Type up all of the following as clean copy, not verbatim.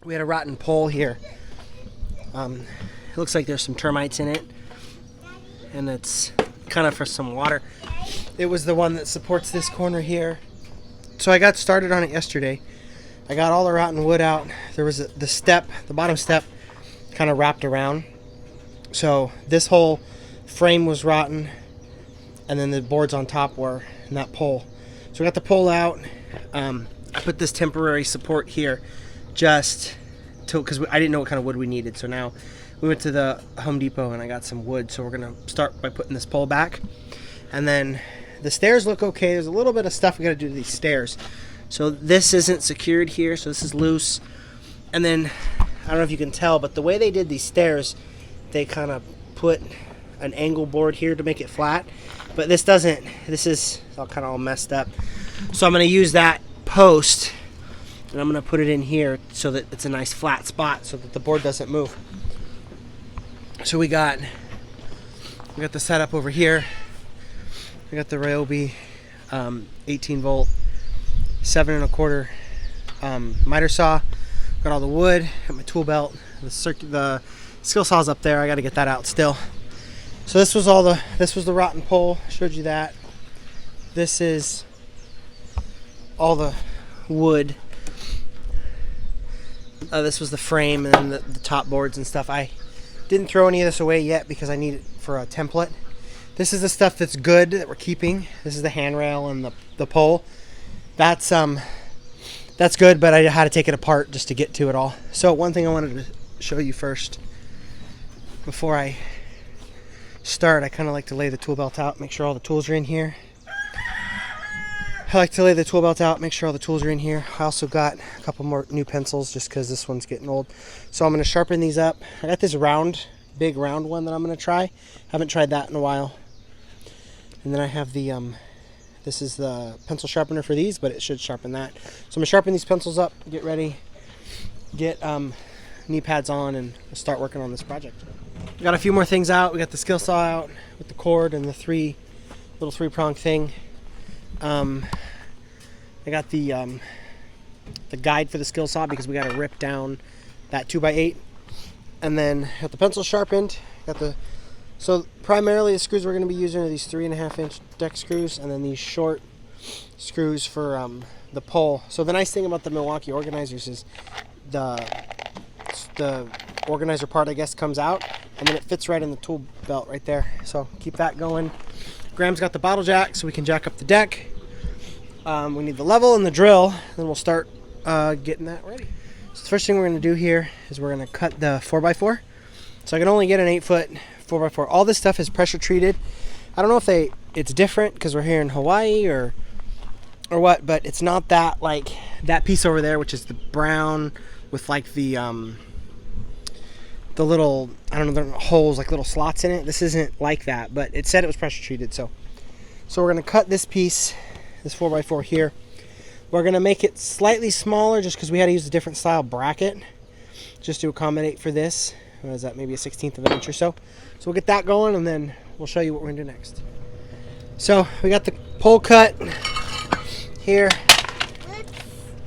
We had a rotten pole here. It looks like there's some termites in it, and it's kind of for some water. It was the one that supports this corner here. So I got started on it yesterday. I got all the rotten wood out. There was the bottom step kind of wrapped around. So this whole frame was rotten, and then the boards on top were, and that pole. So we got the pole out. I put this temporary support here just because I didn't know what kind of wood we needed. So now we went to the Home Depot and I got some wood. So we're going to start by putting this pole back. And then the stairs look okay. There's a little bit of stuff we got to do to these stairs. So this isn't secured here, so this is loose. And then, I don't know if you can tell, but the way they did these stairs, they kind of put an angle board here to make it flat. But this doesn't. This is all kind of all messed up. So I'm going to use that post, and I'm going to put it in here so that it's a nice flat spot so that the board doesn't move. So we got the setup over here. We got the Ryobi 18 volt 7 1/4 miter saw. Got all the wood. Got my tool belt. The skill saw's up there. I got to get that out still. So this was the rotten pole. Showed you that. This is all the wood. This was the frame and then the top boards and stuff. I didn't throw any of this away yet because I need it for a template. This is the stuff that's good that we're keeping. This is the handrail and the pole. That's good, but I had to take it apart just to get to it all. So one thing I wanted to show you first before I start, I kind of like to lay the tool belt out, make sure all the tools are in here. I like to lay the tool belt out, make sure all the tools are in here. I also got a couple more new pencils just because this one's getting old. So I'm going to sharpen these up. I got this big round one that I'm going to try. Haven't tried that in a while. And then I have the, this is the pencil sharpener for these, but it should sharpen that. So I'm going to sharpen these pencils up, get ready, get knee pads on, and start working on this project. We got a few more things out. We got the skill saw out with the cord and the little three-prong thing. I got the guide for the skill saw because we got to rip down that 2x8, and then got the pencil sharpened. So primarily the screws we're going to be using are these 3.5-inch deck screws, and then these short screws for the pole. So the nice thing about the Milwaukee organizers is the organizer part, I guess, comes out, and then it fits right in the tool belt right there. So keep that going. Graham's got the bottle jack so we can jack up the deck. We need the level and the drill, then we'll start getting that ready. So the first thing we're going to do here is we're going to cut the 4x4. So I can only get an 8-foot 4x4. All this stuff is pressure treated. I don't know if it's different because we're here in Hawaii or what, but it's not that like that piece over there, which is the brown with like the little, I don't know, the holes, like little slots in it. This isn't like that, but it said it was pressure treated. So we're going to cut this piece, this 4x4 here. We're going to make it slightly smaller just because we had to use a different style bracket just to accommodate for this. What is that, maybe a 1/16 of an inch or so. So we'll get that going, and then we'll show you what we're going to do next. So we got the pole cut here.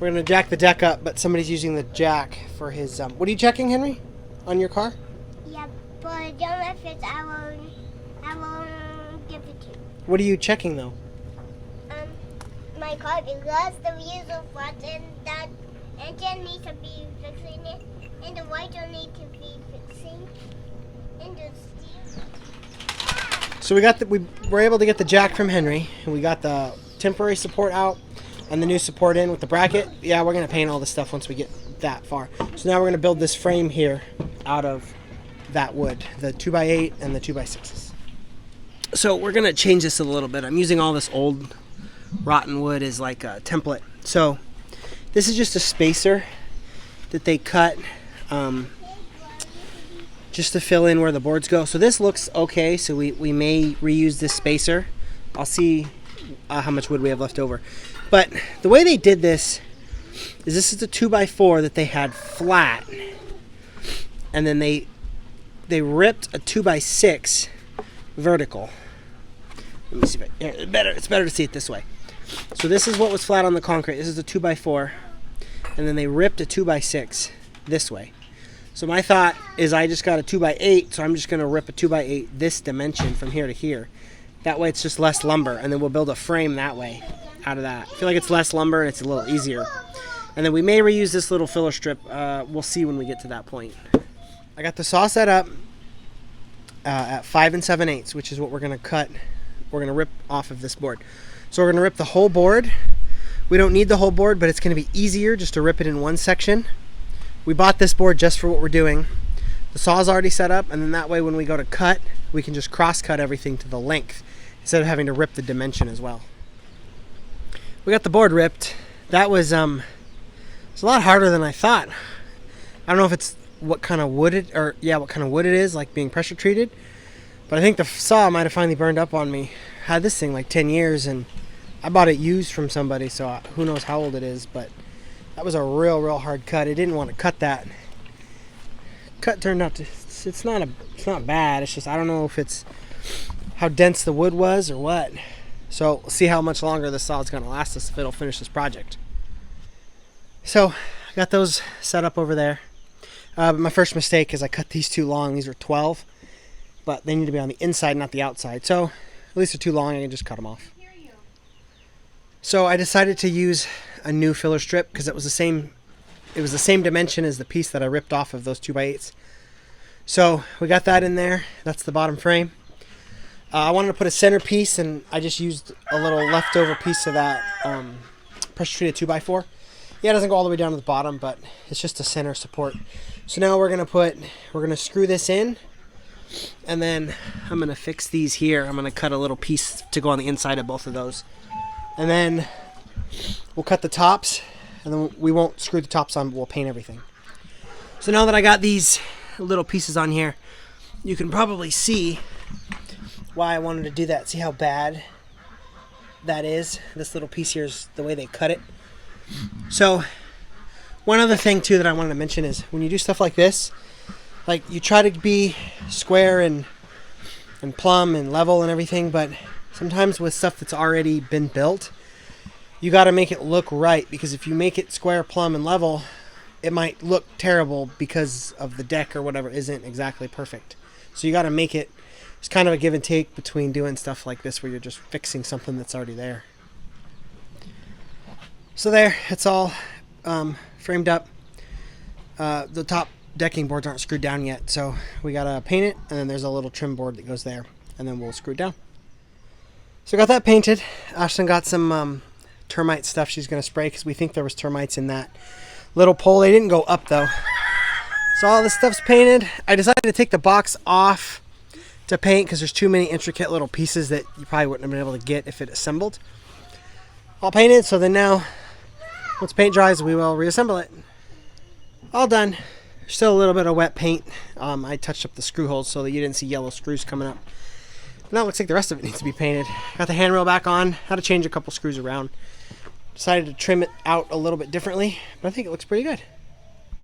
We're going to jack the deck up, but somebody's using the jack for his... what are you checking, Henry, on your car? Yeah, but if it's, I won't give it to you. What are you checking, though? My car, because the wheels are flat and that engine needs to be fixing it, and the wiper need to be fixing, and the steel. So we were able to get the jack from Henry, and we got the temporary support out and the new support in with the bracket. Yeah, we're going to paint all this stuff once we get that far. So now we're going to build this frame here out of that wood, the 2x8 and the 2x6s. So we're going to change this a little bit. I'm using all this old rotten wood as like a template. So this is just a spacer that they cut just to fill in where the boards go. So this looks okay, so we may reuse this spacer. I'll see how much wood we have left over. But the way they did this is the 2x4 that they had flat, and then they ripped a 2x6 vertical. Let me see if it's better to see it this way. So this is what was flat on the concrete. This is a 2x4, and then they ripped a 2x6 this way. So my thought is I just got a 2x8, so I'm just going to rip a 2x8 this dimension from here to here. That way it's just less lumber, and then we'll build a frame that way out of that. I feel like it's less lumber and it's a little easier. And then we may reuse this little filler strip. We'll see when we get to that point. I got the saw set up at 5 7/8, which is what we're going to cut. We're going to rip off of this board. So we're going to rip the whole board. We don't need the whole board, but it's going to be easier just to rip it in one section. We bought this board just for what we're doing. The saw's already set up, and then that way when we go to cut, we can just cross-cut everything to the length instead of having to rip the dimension as well. We got the board ripped. That was it's a lot harder than I thought. I don't know if it's what kind of wood it is, like being pressure treated. But I think the saw might have finally burned up on me. I had this thing like 10 years, and I bought it used from somebody, so who knows how old it is, but that was a real hard cut. I didn't want to cut that. Cut turned out to, it's not bad. It's just I don't know if it's how dense the wood was or what. So we'll see how much longer this saw is going to last us if it'll finish this project. So I got those set up over there. But my first mistake is I cut these too long. These are 12, but they need to be on the inside, not the outside. So at least they're too long. I can just cut them off. So I decided to use a new filler strip because it was the same dimension as the piece that I ripped off of those 2x8s. So we got that in there. That's the bottom frame. I wanted to put a center piece, and I just used a little leftover piece of that pressure treated 2x4. Yeah, it doesn't go all the way down to the bottom, but it's just a center support. So now we're gonna screw this in, and then I'm gonna fix these here. I'm gonna cut a little piece to go on the inside of both of those. And then we'll cut the tops, and then we won't screw the tops on, but we'll paint everything. So now that I got these little pieces on here, you can probably see why I wanted to do that. See how bad that is? This little piece here is the way they cut it. So one other thing too that I wanted to mention is when you do stuff like this, like you try to be square and plumb and level and everything, but sometimes with stuff that's already been built, you got to make it look right, because if you make it square, plumb, and level, it might look terrible because of the deck or whatever isn't exactly perfect. So you got to make it, it's kind of a give and take between doing stuff like this where you're just fixing something that's already there. So there, it's all framed up. The top decking boards aren't screwed down yet, so we got to paint it, and then there's a little trim board that goes there, and then we'll screw it down. So I got that painted. Ashlyn got some termite stuff she's going to spray because we think there was termites in that little pole. They didn't go up though. So all this stuff's painted. I decided to take the box off to paint because there's too many intricate little pieces that you probably wouldn't have been able to get if it assembled. All painted, so then now once paint dries we will reassemble it. All done. Still a little bit of wet paint. I touched up the screw holes so that you didn't see yellow screws coming up. Now it looks like the rest of it needs to be painted. Got the handrail back on. Had to change a couple screws around. Decided to trim it out a little bit differently, but I think it looks pretty good.